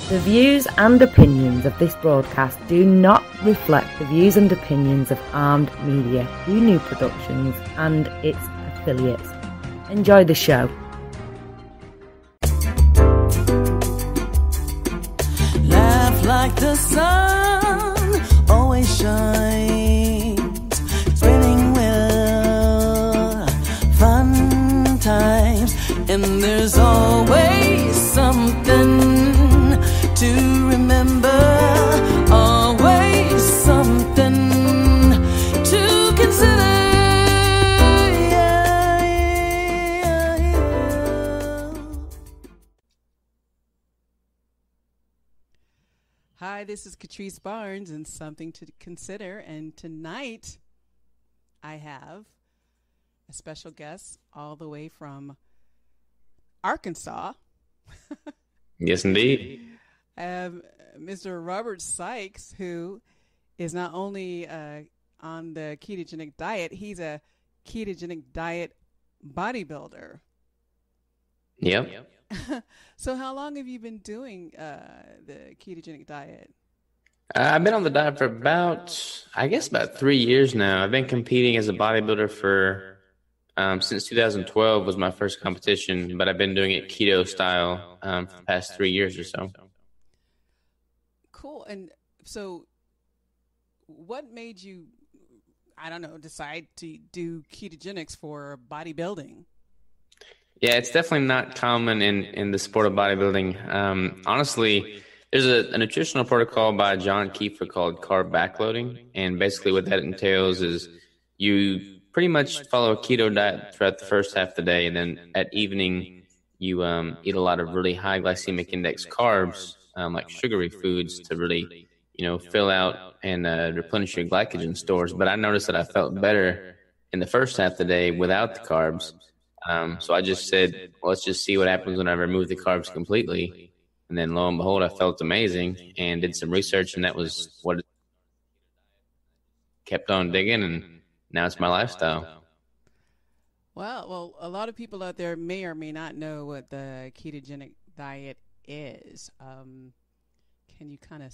The views and opinions of this broadcast do not reflect the views and opinions of Armed Media, New Productions and its affiliates. Enjoy the show. Laugh like the sun always shines, spinning well, fun times, and there's always something to remember, always something to consider. Hi, this is Catrice Barnes and Something to Consider. And tonight I have a special guest all the way from Arkansas. Yes, indeed. Mr. Robert Sikes, who is not only on the ketogenic diet, he's a ketogenic diet bodybuilder. Yep. So how long have you been doing the ketogenic diet? I've been on the diet for about 3 years now. I've been competing as a bodybuilder for since 2012 was my first competition, but I've been doing it keto style for the past 3 years or so. Cool. And so what made you, decide to do ketogenics for bodybuilding? Yeah, it's definitely not common in the sport of bodybuilding. Honestly, there's a nutritional protocol by John Kiefer called carb backloading. And basically what that entails is you pretty much follow a keto diet throughout the first half of the day. And then at evening, you eat a lot of really high glycemic index carbs, like sugary foods to really, fill out and replenish your glycogen stores. But I noticed that I felt better in the first half of the day without the carbs. So I just said, well, let's just see what happens when I remove the carbs completely. And then lo and behold, I felt amazing and did some research, and that was what kept on digging, and now it's my lifestyle. Well, a lot of people out there may or may not know what the ketogenic diet is. Can you kind of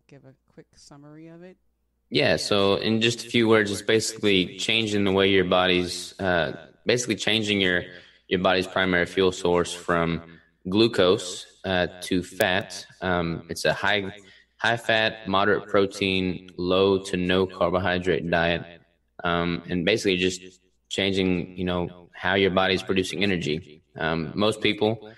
give a quick summary of it? Yeah, so in just a few words, it's basically changing the way your body's changing your body's primary fuel source from glucose to fat. It's a high fat, moderate protein, low to no carbohydrate diet, and basically just changing how your body's producing energy. Most people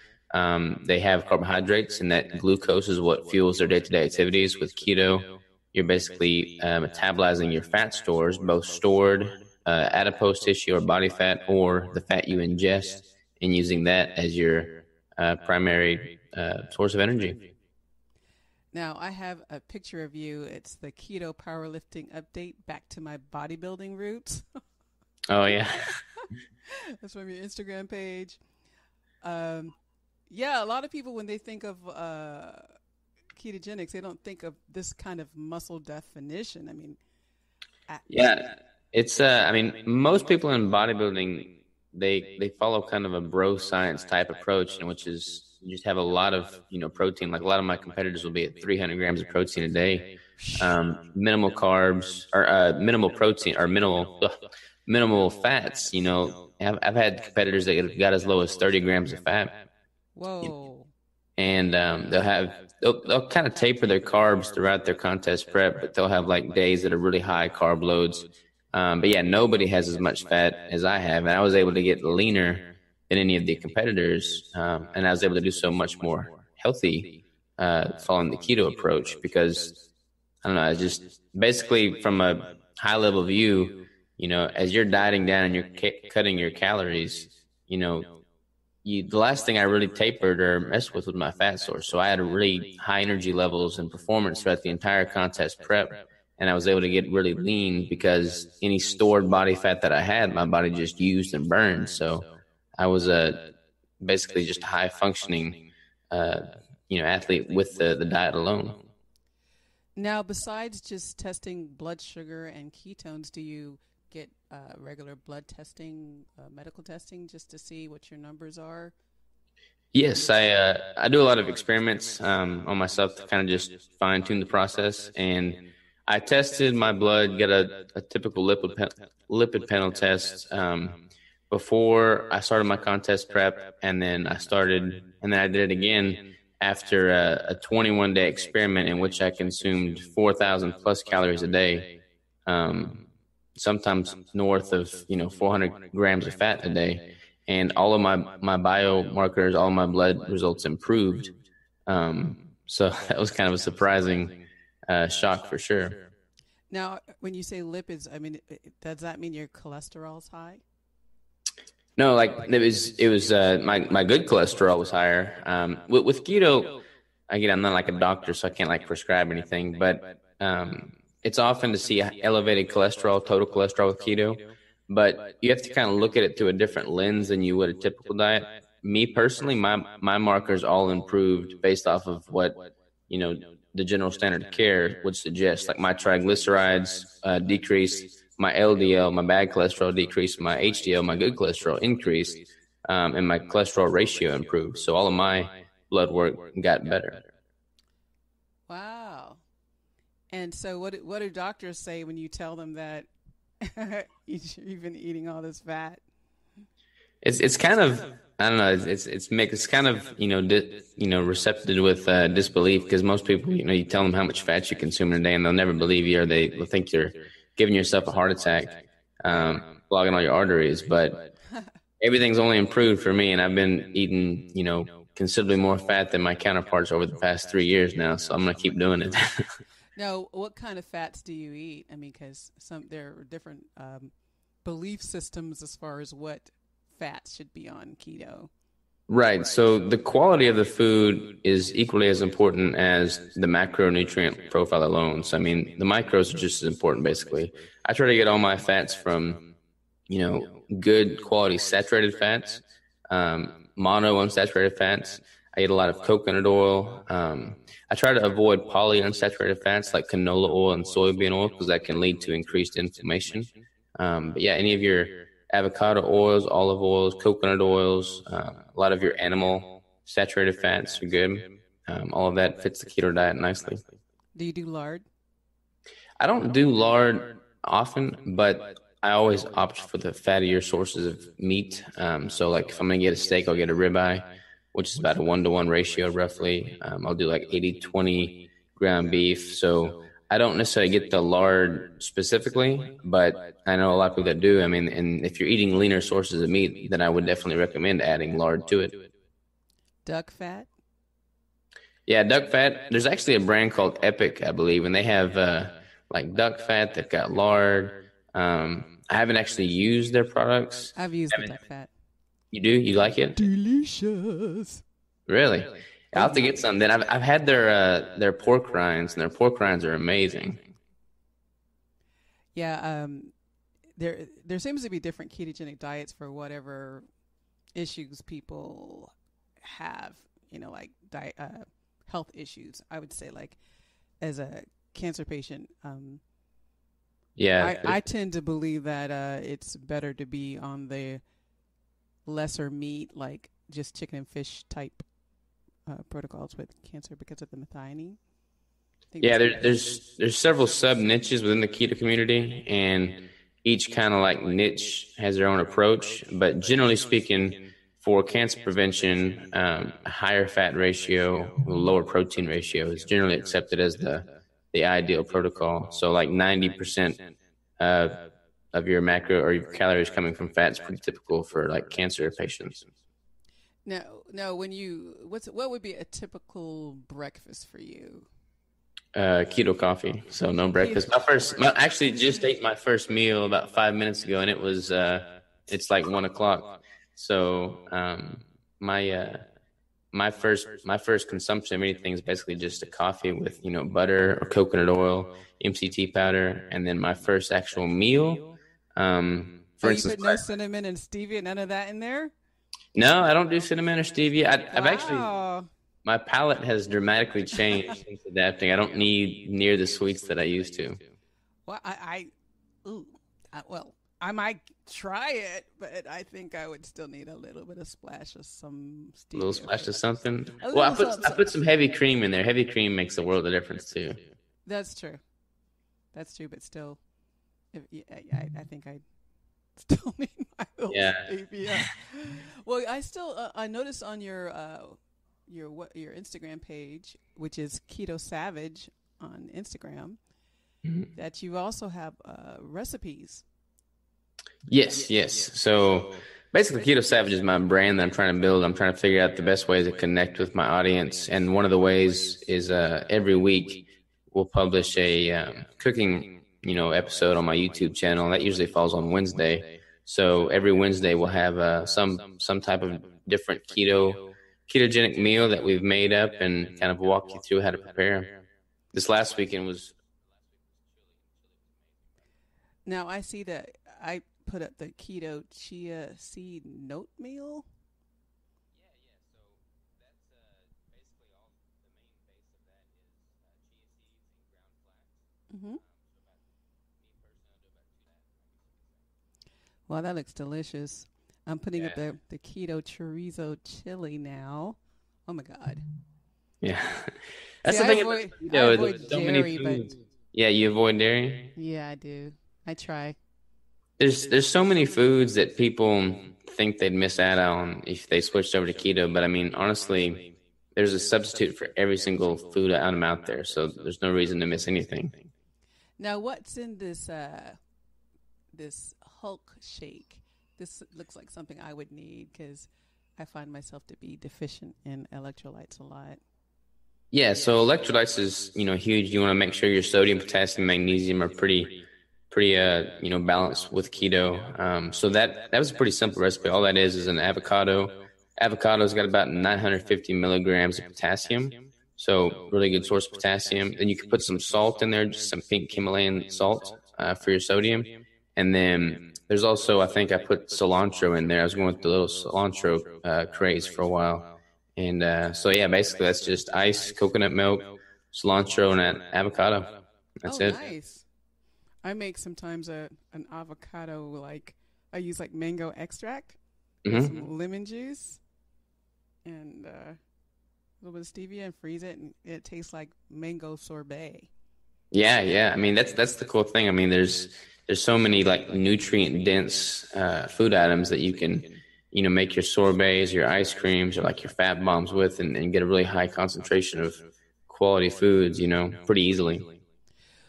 they have carbohydrates, and that glucose is what fuels their day-to-day activities. With keto, you're basically metabolizing your fat stores, both stored adipose tissue or body fat, or the fat you ingest, and using that as your primary source of energy. Now, I have a picture of you. It's the keto powerlifting update, back to my bodybuilding roots. Oh, yeah. That's from your Instagram page. Yeah, a lot of people, when they think of ketogenics, they don't think of this kind of muscle definition. It's most people in bodybuilding, they follow kind of a bro science type approach, which is you just have a lot of protein. Like a lot of my competitors will be at 300 grams of protein a day, minimal carbs or minimal protein or minimal fats. I've had competitors that got as low as 30 grams of fat. Whoa! And they'll kind of taper their carbs throughout their contest prep, but they'll have like days that are really high carb loads. But yeah, nobody has as much fat as I have, and I was able to get leaner than any of the competitors, and I was able to do so much more healthy following the keto approach because I don't know. It's just basically from a high level view, as you're dieting down and you're cutting your calories, the last thing I really tapered or messed with was my fat source. So I had really high energy levels and performance throughout the entire contest prep. And I was able to get really lean because any stored body fat that I had, my body just used and burned. So I was basically just a high functioning, athlete with the diet alone. Now, besides just testing blood sugar and ketones, do you get regular blood testing, medical testing, just to see what your numbers are? Yes, I do a lot of experiments on myself to kind of just fine tune the process, and I tested my blood, get a typical lipid panel test before I started my contest prep, and then I did it again after a 21-day experiment in which I consumed 4,000 plus calories a day, sometimes north of 400 grams of fat a day. And all of my biomarkers, all of my blood results improved. So that was kind of a surprising shock for sure. Now, when you say lipids, I mean, does that mean your cholesterol's high? No, like it was my good cholesterol was higher. With keto, again, I'm not like a doctor, so I can't like prescribe anything, but it's often to see elevated cholesterol, total cholesterol with keto. But you have to kind of look at it through a different lens than you would a typical diet. Me personally, my markers all improved based off of what, the general standard of care would suggest. Like my triglycerides decreased, my LDL, my bad cholesterol decreased, my HDL, my good cholesterol increased, and my cholesterol ratio improved. So all of my blood work got better. Wow. And so what do doctors say when you tell them that you've been eating all this fat? It's kind of, I don't know, it's mixed. It's kind of receptive with disbelief, because most people, you tell them how much fat you consume in a day and they'll never believe you, or they'll think you're giving yourself a heart attack, clogging all your arteries. But everything's only improved for me, and I've been eating considerably more fat than my counterparts over the past 3 years now, so I'm gonna keep doing it. Now, what kind of fats do you eat? I mean, because there are different belief systems as far as what fats should be on keto. Right. So the quality of the food is equally as important as the macronutrient profile alone. So, I mean, the micros are just as important, basically. I try to get all my fats from, good quality saturated fats, mono unsaturated fats. I eat a lot of coconut oil. I try to avoid polyunsaturated fats like canola oil and soybean oil, because that can lead to increased inflammation. But yeah, any of your avocado oils, olive oils, coconut oils, a lot of your animal saturated fats are good. All of that fits the keto diet nicely. Do you do lard? I don't do lard often, but I always opt for the fattier sources of meat. So like if I'm going to get a steak, I'll get a ribeye, which is about a 1-to-1 ratio roughly. I'll do like 80-20 ground beef. So I don't necessarily get the lard specifically, but I know a lot of people that do. I mean, and if you're eating leaner sources of meat, then I would definitely recommend adding lard to it. Duck fat? Yeah, duck fat. There's actually a brand called Epic, I believe, and they have like duck fat. They've got lard. I haven't actually used their products. I've used the duck fat. You do? You like it? Delicious. Really? I'll have to get some. Then I've had their pork rinds, and their pork rinds are amazing. Yeah, there seems to be different ketogenic diets for whatever issues people have. Like health issues. I would say, like as a cancer patient, I tend to believe that it's better to be on the lesser meat, like just chicken and fish type protocols with cancer because of the methionine. Yeah, there's several sub niches within the keto community, and each kind of like niche has their own approach. But generally speaking, for cancer prevention, a higher fat ratio, a lower protein ratio is generally accepted as the ideal protocol. So like 90% of your macro or your calories coming from fat is pretty typical for like cancer patients. Now, what would be a typical breakfast for you? Keto coffee, so no breakfast. I actually just ate my first meal about 5 minutes ago, and it was it's like 1:00. So my first consumption of anything is basically just a coffee with butter or coconut oil, MCT powder, and then my first actual meal. For instance, you put no cinnamon and stevia, none of that in there? No, I don't do cinnamon or stevia. I've actually, my palate has dramatically changed since adapting. I don't need near the sweets that I used to. Well, I might try it, but I think I would still need a little bit of splash of some A little stevia. splash of something. A Well, little I put some heavy cream in there. Heavy cream makes a world of difference too. That's true. That's true, but still, I think I still need my little stevia. Well, I noticed on your Instagram page, which is Keto Savage on Instagram, that you also have recipes. Yes. So basically, Keto Savage is my brand that I'm trying to build. I'm trying to figure out the best ways to connect with my audience. And one of the ways is every week we'll publish a cooking, episode on my YouTube channel. That usually falls on Wednesday. So every Wednesday we'll have some type of different ketogenic meal that we've made up and kind of walk you through how to prepare. This last weekend was. Now I see that I put up the keto chia seed note meal. Mm-hmm. Well, that looks delicious. I'm putting up the keto chorizo chili now. Oh my God. Yeah. That's the thing about keto. There's so many foods. Yeah, you avoid dairy? Yeah, I do. I try. There's so many foods that people think they'd miss out on if they switched over to keto. But I mean, honestly, there's a substitute for every single food item out there. So there's no reason to miss anything. Now, what's in this this Hulk shake? This looks like something I would need because I find myself to be deficient in electrolytes a lot. Yeah, so electrolytes is, huge. You want to make sure your sodium, potassium, magnesium are pretty balanced with keto. So that was a pretty simple recipe. All that is an avocado. Avocado's got about 950 milligrams of potassium. So really good source of potassium. Then you can put some salt in there, just some pink Himalayan salt for your sodium. And then there's also, I think I put cilantro in there. I was going with the little cilantro craze for a while. And so, yeah, basically that's just ice, coconut milk, cilantro, and an avocado. That's it. Nice. I make sometimes an avocado, I use mango extract, some lemon juice, and a little bit of stevia and freeze it, and it tastes like mango sorbet. Yeah. I mean, that's the cool thing. I mean, there's so many nutrient dense food items that you can make your sorbets, your ice creams, or your fat bombs with, and get a really high concentration of quality foods, pretty easily.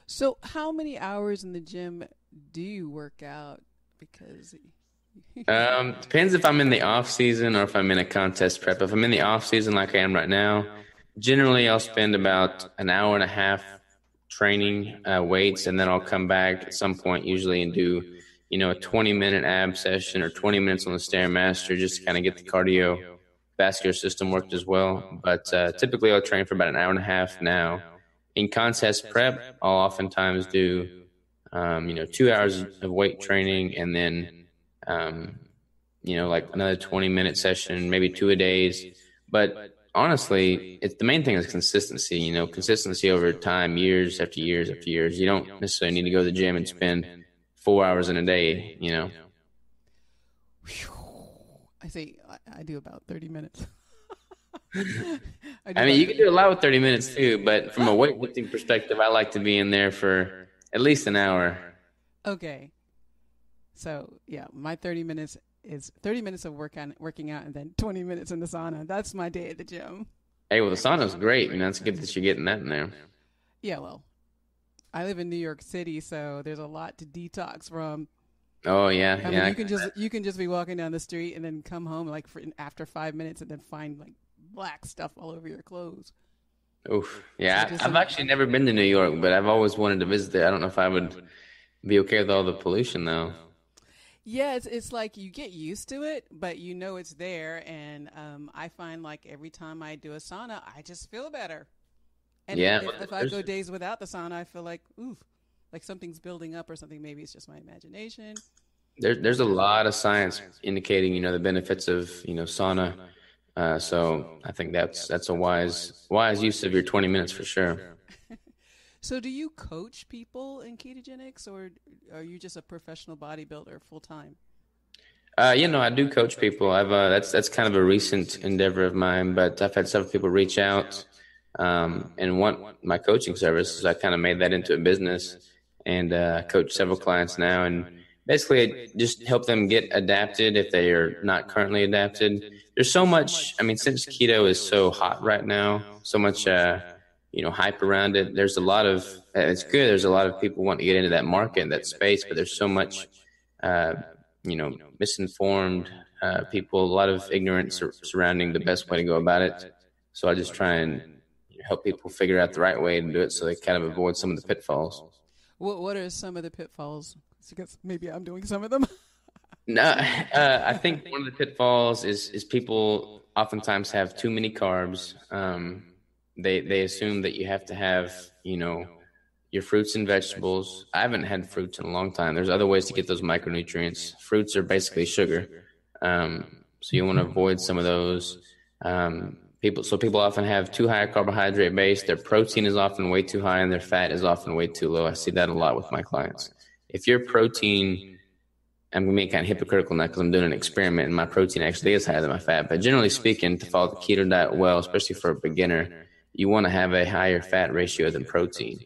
So how many hours in the gym do you work out? Because depends if I'm in the off season or if I'm in a contest prep. If I'm in the off season like I am right now, generally I'll spend about an hour and a half training weights, and then I'll come back at some point usually and do a 20-minute ab session or 20 minutes on the Stairmaster just to kind of get the cardiovascular system worked as well. But typically I'll train for about an hour and a half now. In contest prep, I'll oftentimes do 2 hours of weight training and then another 20-minute session, maybe 2 a days. But honestly, the main thing is consistency. Consistency over time, years after years after years. You don't necessarily need to go to the gym and spend 4 hours in a day. I say I do about 30 minutes. I mean, you can do a lot with 30 minutes too, but from a weightlifting perspective, I like to be in there for at least an hour. Okay. So, yeah, my 30 minutes is 30 minutes of working out and then 20 minutes in the sauna. That's my day at the gym. Hey, well, the sauna's great. It's good that you're getting that in there. Yeah, well, I live in New York City, so there's a lot to detox from. Oh, yeah. I mean, you can just be walking down the street and then come home after 5 minutes and then find black stuff all over your clothes. Oof. Yeah, I've actually never been to New York, but I've always wanted to visit there. I don't know if I would be okay with all the pollution, though. Yeah, it's like you get used to it, but it's there. And I find every time I do a sauna, I just feel better. And if I go days without the sauna, I feel like something's building up or something. Maybe it's just my imagination. There's a lot of science indicating, the benefits of, sauna. So I think that's a wise use of your 20 minutes for sure. So do you coach people in ketogenics, or are you just a professional bodybuilder full time? I do coach people. I've that's kind of a recent endeavor of mine, but I've had several people reach out and want my coaching services. I kind of made that into a business and coach several clients now, and basically just help them get adapted if they are not currently adapted. There's so much. I mean, since keto is so hot right now, so much hype around it. There's a lot of it's good. There's a lot of people want to get into that market, that space, but there's so much. Misinformed people, a lot of ignorance surrounding the best way to go about it. So I just try and help people figure out the right way to do it so they kind of avoid some of the pitfalls. What are some of the pitfalls? Because maybe I'm doing some of them. No, I think one of the pitfalls is people oftentimes have too many carbs. They assume that you have to have, your fruits and vegetables. I haven't had fruits in a long time. There's other ways to get those micronutrients. Fruits are basically sugar. So you want to avoid some of those. People often have too high a carbohydrate base. Their protein is often way too high and their fat is often way too low. I see that a lot with my clients. If your protein, I'm going to be kind of hypocritical now because I'm doing an experiment and my protein actually is higher than my fat. But generally speaking, to follow the keto diet well, especially for a beginner, you want to have a higher fat ratio than protein.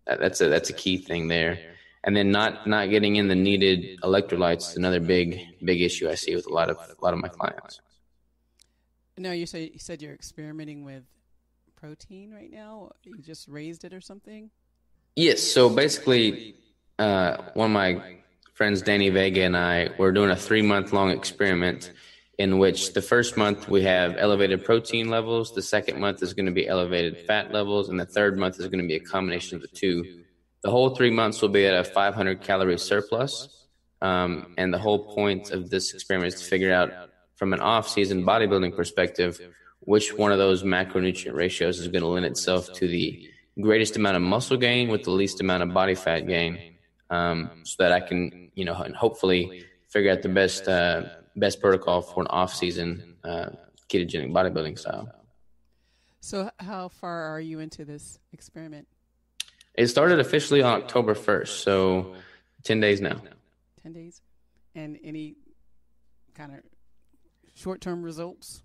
That's a key thing there. And then not getting in the needed electrolytes is another big issue I see with a lot of my clients. No, you said you're experimenting with protein right now. You just raised it or something? Yes. So basically, one of my friends, Danny Vega, and I were doing a 3-month-long experiment in which the first month we have elevated protein levels, the second month is going to be elevated fat levels, and the third month is going to be a combination of the two. The whole 3 months will be at a 500-calorie surplus, and the whole point of this experiment is to figure out, from an off-season bodybuilding perspective, which one of those macronutrient ratios is going to lend itself to the greatest amount of muscle gain with the least amount of body fat gain, so that I can, and hopefully figure out the best protocol for an off-season ketogenic bodybuilding style. So how far are you into this experiment? It started officially on October 1st, so 10 days now. 10 days? And any kind of short-term results?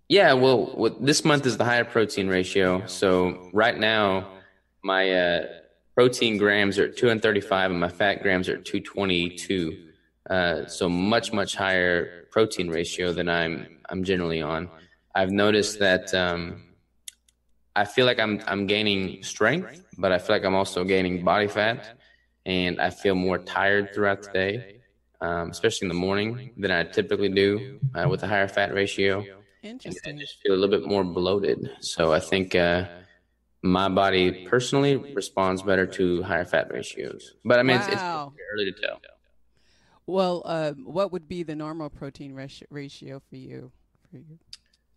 Yeah, well, this month is the higher protein ratio. So right now, my protein grams are at 235 and my fat grams are at 222. So much higher protein ratio than I'm generally on. I've noticed that I feel like I'm gaining strength, but I feel like I'm also gaining body fat, and I feel more tired throughout the day, especially in the morning than I typically do with a higher fat ratio. Interesting. And I just feel a little bit more bloated. So I think my body personally responds better to higher fat ratios. But I mean, it's early to tell. Well, what would be the normal protein ratio for you?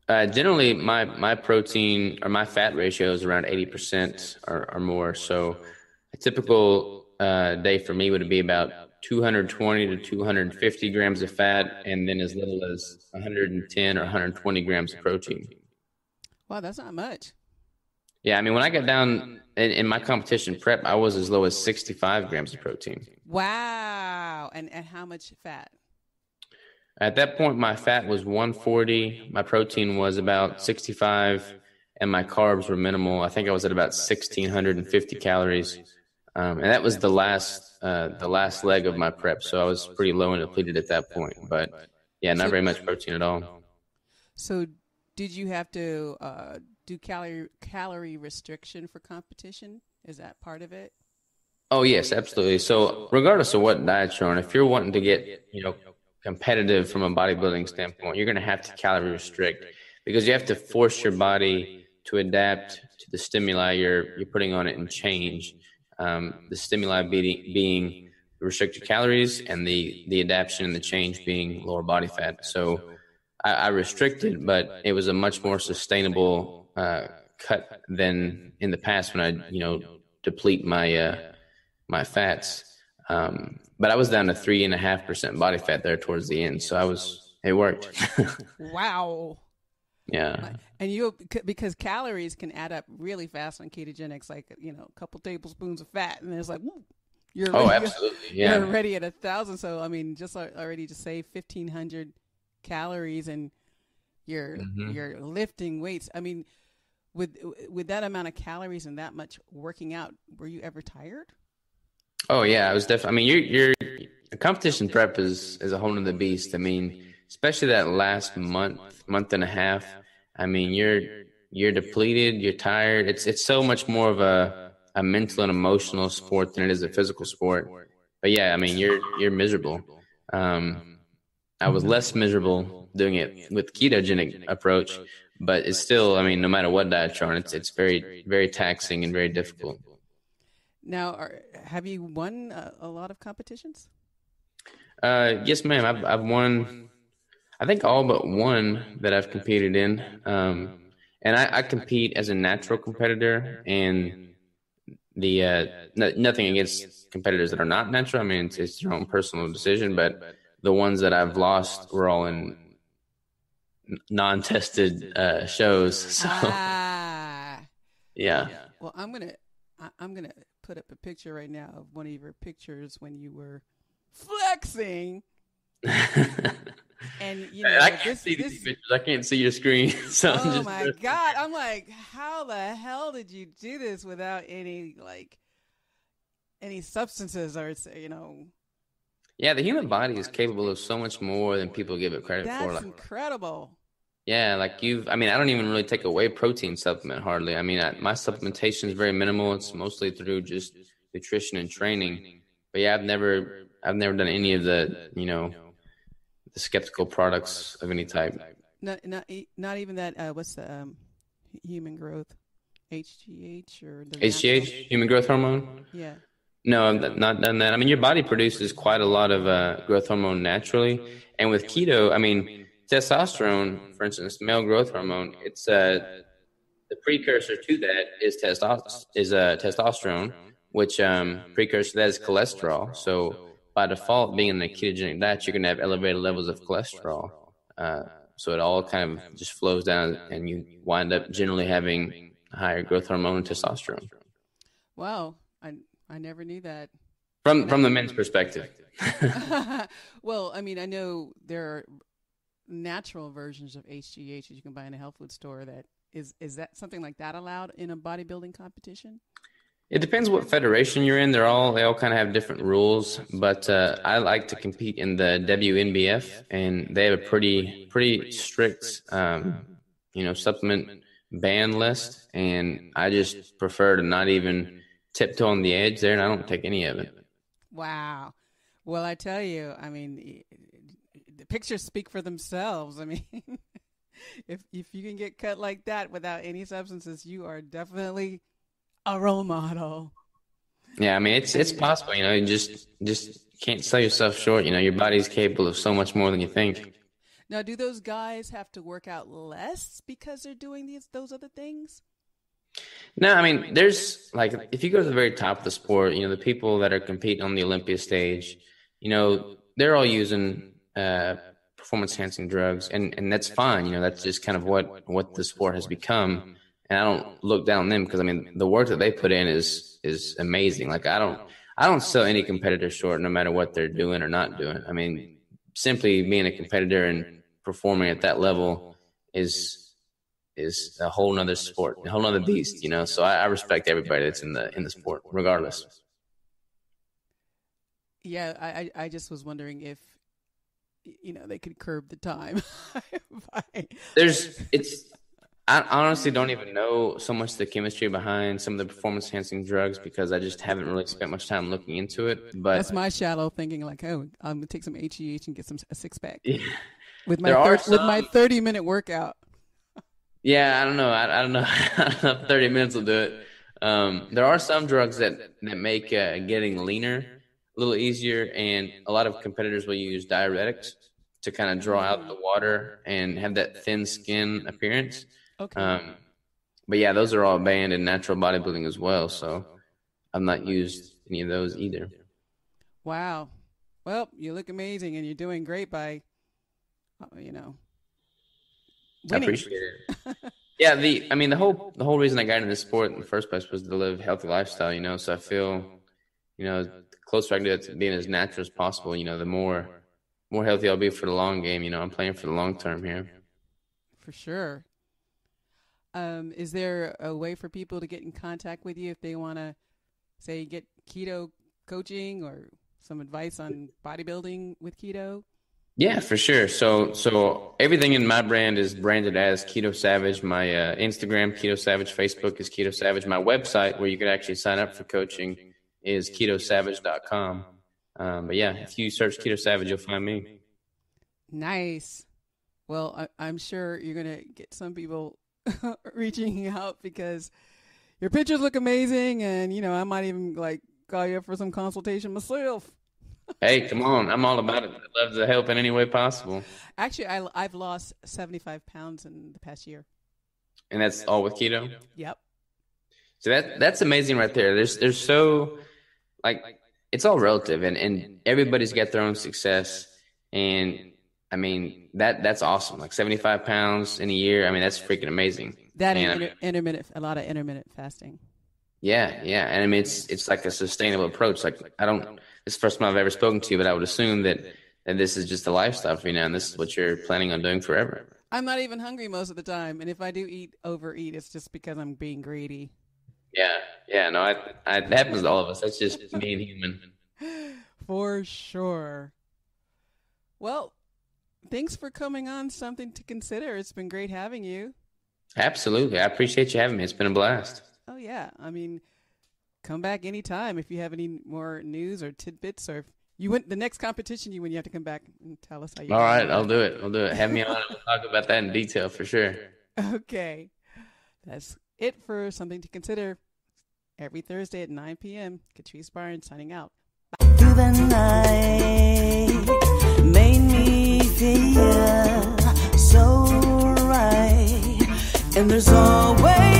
Generally, my protein or my fat ratio is around 80% or more. So a typical day for me would be about 220 to 250 grams of fat, and then as little as 110 or 120 grams of protein. Wow, that's not much. Yeah, I mean, when I got down in my competition prep, I was as low as 65 grams of protein. Wow. And how much fat? At that point, my fat was 140, my protein was about 65, and my carbs were minimal. I think I was at about 1,650 calories. And that was the last leg of my prep, so I was pretty low and depleted at that point. But yeah, not very much protein at all. So did you have to do calorie restriction for competition? Is that part of it? Oh, yes, absolutely. So regardless of what diet you're on, if you're wanting to get, competitive from a bodybuilding standpoint, you're going to have to calorie restrict because you have to force your body to adapt to the stimuli you're putting on it and change. The stimuli being restricted calories and the adaptation and the change being lower body fat. So I restricted, but it was a much more sustainable cut than in the past when I, deplete my fats. But I was down to 3.5% body fat there towards the end. So it worked. Wow. Yeah. And because calories can add up really fast on ketogenics, like, a couple tablespoons of fat, and it's like, woo, you're Oh, already, absolutely. you're Yeah. already at 1,000. So, I mean, just already to save 1,500 calories and you're lifting weights. I mean, with that amount of calories and that much working out, were you ever tired? Oh yeah, I was definitely. I mean, your competition prep is a whole nother beast. I mean, especially that last month and a half. I mean, you're depleted, you're tired. It's so much more of a mental and emotional sport than it is a physical sport. But yeah, I mean, you're miserable. I was less miserable doing it with ketogenic approach, but it's still. I mean, no matter what diet you're on, it's very very taxing and very difficult. Now, have you won a lot of competitions? Yes, ma'am. I've won. I think all but one that I've competed in. And I compete as a natural competitor, and nothing against competitors that are not natural. I mean, it's your own personal decision, but the ones that I've lost were all in non-tested shows. So yeah. Well, I'm gonna put up a picture right now of one of your pictures when you were flexing. And I can't see these pictures. I can't see your screen. So oh my God! I'm like, how the hell did you do this without any substances or Yeah, the human body is capable of so much more than people give it credit for. That's incredible. Yeah, I mean, I don't even really take a whey protein supplement hardly. I mean, my supplementation is very minimal. It's mostly through just nutrition and training. But yeah, I've never done any of the, the skeptical products of any type. Not even that. What's the human growth, HGH or the HGH, human growth hormone? Yeah. No, I've not done that. I mean, your body produces quite a lot of growth hormone naturally, and with keto, I mean, testosterone, for instance, male growth hormone, it's the precursor to that is testosterone, which precursor to that is cholesterol. So by default, being in a ketogenic diet, you're going to have elevated levels of cholesterol. So it all kind of just flows down, and you wind up generally having higher growth hormone and testosterone. Wow, I never knew that. From the men's perspective. Well, I mean, I know there are natural versions of HGH that you can buy in a health food store. Is that something like that allowed in a bodybuilding competition? It depends what federation you're in. They all kind of have different rules, but I like to compete in the WNBF, and they have a pretty strict supplement ban list, and I just prefer to not even tiptoe on the edge there, and I don't take any of it. Wow. Well, I tell you, I mean, the pictures speak for themselves. I mean, if you can get cut like that without any substances, you are definitely a role model. Yeah, I mean, it's possible. You just can't sell yourself short. Your body's capable of so much more than you think. Now, do those guys have to work out less because they're doing those other things? No, I mean, there's if you go to the very top of the sport, the people that are competing on the Olympia stage, they're all using performance enhancing drugs, and that's fine. That's just kind of what the sport has become. And I don't look down on them because I mean the work that they put in is amazing. Like I don't sell any competitor short, no matter what they're doing or not doing. I mean, simply being a competitor and performing at that level is a whole nother sport, a whole nother beast, So I respect everybody that's in the sport, regardless. Yeah, I just was wondering if they could curb the time. I honestly don't even know so much the chemistry behind some of the performance enhancing drugs because I just haven't really spent much time looking into it. But that's my shallow thinking. Like, oh, I'm gonna take some HGH and get a 6-pack with my 30-minute workout. Yeah, I don't know. I don't know. I don't know if 30 minutes will do it. There are some drugs that make getting leaner a little easier, and a lot of competitors will use diuretics to kind of draw out the water and have that thin skin appearance. Okay. But yeah, those are all banned in natural bodybuilding as well. So I've not used any of those either. Wow. Well, you look amazing, and you're doing great by, winning. I appreciate it. Yeah, the whole reason I got into this sport in the first place was to live a healthy lifestyle, you know. So I feel, you know, the closer I can do it to being as natural as possible, you know, the more healthy I'll be for the long game. You know, I'm playing for the long term here. For sure. Is there a way for people to get in contact with you if they want to, say, get keto coaching or some advice on bodybuilding with keto? Yeah, for sure. So everything in my brand is branded as Keto Savage. My Instagram, Keto Savage. Facebook is Keto Savage. My website, where you can actually sign up for coaching, is ketosavage.com. But yeah, if you search Keto Savage, you'll find me. Nice. Well, I'm sure you're going to get some people reaching out because your pictures look amazing. And, you know, I might even like call you up for some consultation myself. Hey, come on. I'm all about it. I'd love to help in any way possible. Actually, I've lost 75 pounds in the past year. And that's all with keto? Yep. So that's amazing right there. There's so, like, it's all relative, and everybody's got their own success. And, I mean, that's awesome. Like 75 pounds in a year, I mean, that's freaking amazing. That and a lot of intermittent fasting. Yeah. And I mean, it's like a sustainable approach. Like, this is the first time I've ever spoken to you, but I would assume that this is just a lifestyle for you now, and this is what you're planning on doing forever. I'm not even hungry most of the time, and if I do overeat, it's just because I'm being greedy. Yeah, no, that happens to all of us. That's just being human. For sure. Well, thanks for coming on Something to Consider. It's been great having you. Absolutely. I appreciate you having me. It's been a blast. Oh, yeah. I mean, come back anytime if you have any more news or tidbits, or if you win the next competition you win, you have to come back and tell us how you. All right, I'll do it. Have me on and we'll talk about that in detail for sure. Okay. That's it for Something to Consider. Every Thursday at 9 p.m. Catrice Barnes signing out. Through the night made me feel so right, and there's always